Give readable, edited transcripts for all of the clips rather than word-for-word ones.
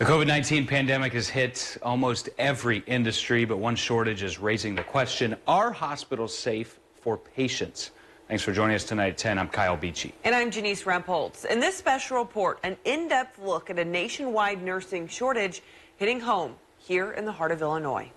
The COVID-19 pandemic has hit almost every industry, but one shortage is raising the question, are hospitals safe for patients? Thanks for joining us tonight at 10. I'm Kyle Beachy. And I'm Janice Rempholz. In this special report, an in-depth look at a nationwide nursing shortage hitting home here in the heart of Illinois.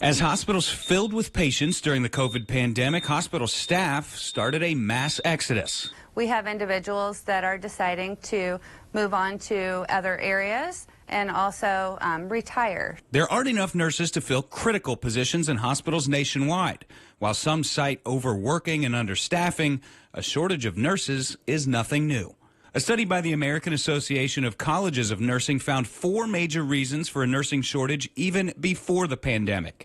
As hospitals filled with patients during the COVID pandemic, hospital staff started a mass exodus. We have individuals that are deciding to move on to other areas and also retire. There aren't enough nurses to fill critical positions in hospitals nationwide. While some cite overworking and understaffing, a shortage of nurses is nothing new. A study by the American Association of Colleges of Nursing found 4 major reasons for a nursing shortage even before the pandemic.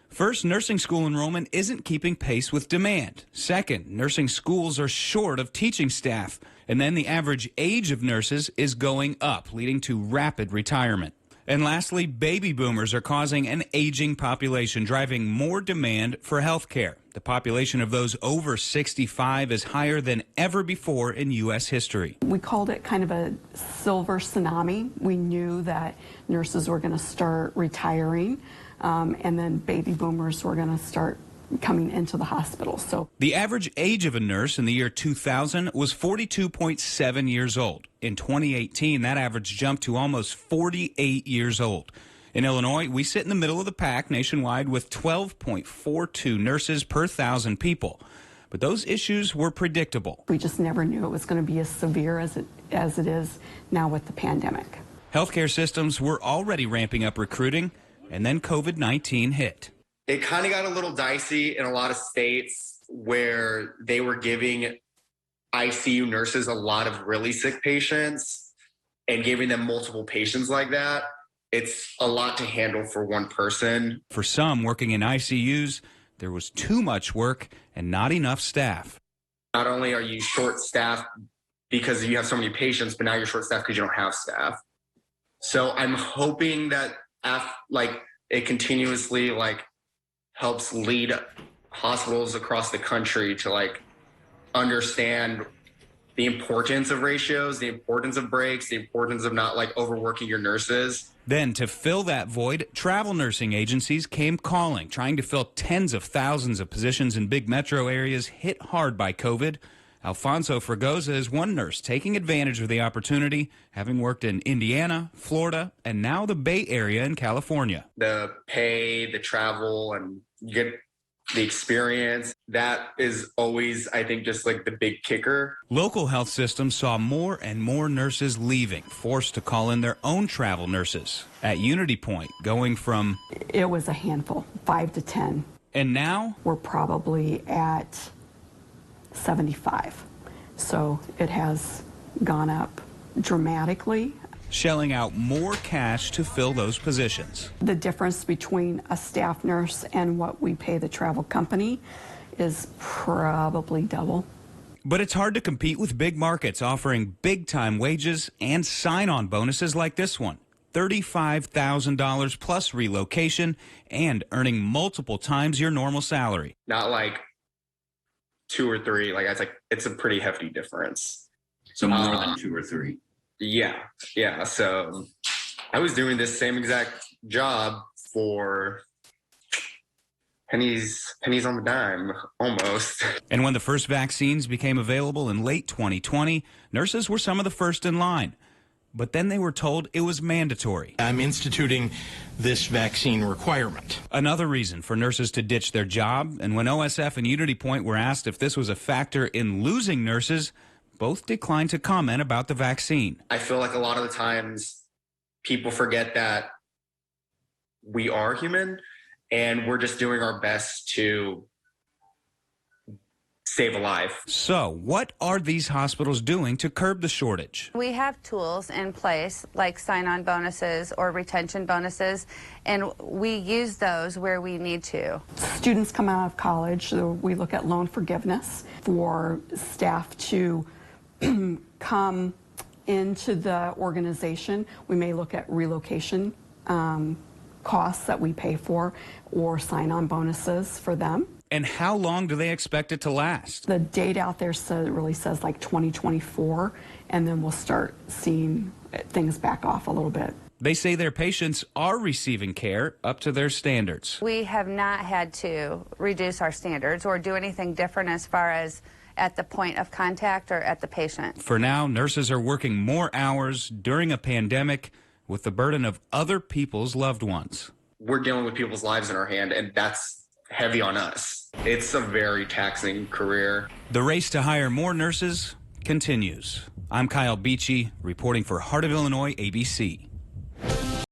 First, nursing school enrollment isn't keeping pace with demand. Second, nursing schools are short of teaching staff. And then the average age of nurses is going up, leading to rapid retirement. And lastly, baby boomers are causing an aging population, driving more demand for health care. The population of those over 65 is higher than ever before in U.S. history. We called it kind of a silver tsunami. We knew that nurses were going to start retiring, and then baby boomers were going to start coming into the hospital. So the average age of a nurse in the year 2000 was 42.7 years old. In 2018, that average jumped to almost 48 years old. In Illinois, we sit in the middle of the pack nationwide with 12.42 nurses per 1,000 people. But those issues were predictable. We just never knew it was going to be as severe as it is now with the pandemic. Healthcare systems were already ramping up recruiting, and then COVID-19 hit. It kind of got a little dicey in a lot of states where they were giving ICU nurses a lot of really sick patients and giving them multiple patients like that. It's a lot to handle for one person. For some working in ICUs, there was too much work and not enough staff. Not only are you short-staffed because you have so many patients, but now you're short-staffed because you don't have staff. So I'm hoping that it continuously helps lead hospitals across the country to understand the importance of ratios, the importance of breaks, the importance of not overworking your nurses. Then to fill that void, travel nursing agencies came calling, trying to fill tens of thousands of positions in big metro areas hit hard by COVID. Alfonso Fregosa is one nurse taking advantage of the opportunity, having worked in Indiana, Florida, and now the Bay Area in California. The pay, the travel, and you get the experience, that is always, I think, just the big kicker. Local health systems saw more and more nurses leaving, forced to call in their own travel nurses. At Unity Point, going from... It was a handful, 5 to 10. And now? We're probably at 75. So it has gone up dramatically. Shelling out more cash to fill those positions. The difference between a staff nurse and what we pay the travel company is probably double. But it's hard to compete with big markets offering big-time wages and sign-on bonuses like this one. $35,000 plus relocation and earning multiple times your normal salary. Not 2 or 3, it's a pretty hefty difference. So more than 2 or 3. Yeah. So I was doing this same exact job for pennies on the dime, almost. And when the first vaccines became available in late 2020, nurses were some of the first in line. But then they were told it was mandatory. I'm instituting this vaccine requirement. Another reason for nurses to ditch their job. And when OSF and Unity Point were asked if this was a factor in losing nurses, both declined to comment about the vaccine. I feel like a lot of the times people forget that we are human and we're just doing our best to save a life. So what are these hospitals doing to curb the shortage? We have tools in place like sign-on bonuses or retention bonuses, and we use those where we need to. Students come out of college, so we look at loan forgiveness for staff to come into the organization. We may look at relocation costs that we pay for or sign-on bonuses for them. And how long do they expect it to last? The date out there really says 2024, and then we'll start seeing things back off a little bit. They say their patients are receiving care up to their standards. We have not had to reduce our standards or do anything different as far as at the point of contact or at the patient. For now, nurses are working more hours during a pandemic with the burden of other people's loved ones. We're dealing with people's lives in our hand, and that's heavy on us. It's a very taxing career. The race to hire more nurses continues. I'm Kyle Beachy, reporting for Heart of Illinois, ABC.